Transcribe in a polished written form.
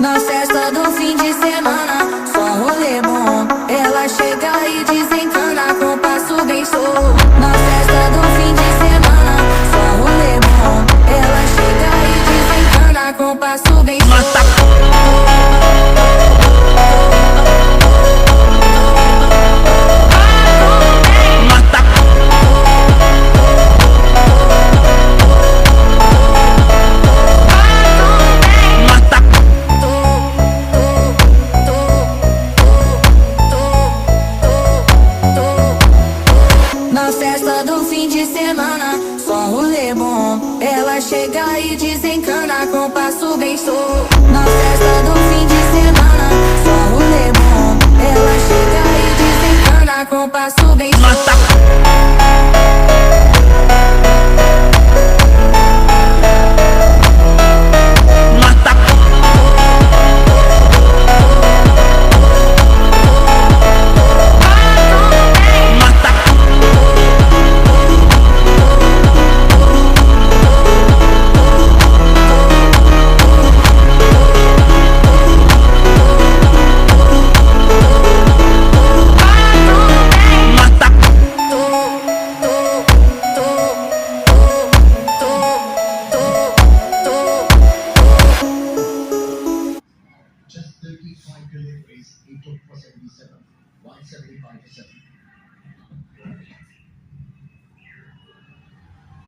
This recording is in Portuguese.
Na festa do fim de semana, só rolê bom. Ela chega e desencana com passo bem solto. Na festa do fim de semana, só rolê bom. Ela chega e desencana com passo bem solto. Na festa do fim de semana, só rolê bom. Ela chega e desencana com passo bem solto. Na festa do fim de semana, só rolê bom. Ela chega e desencana com passo bem solto. Just 35 deliveries, he took for 77, 175 to 70.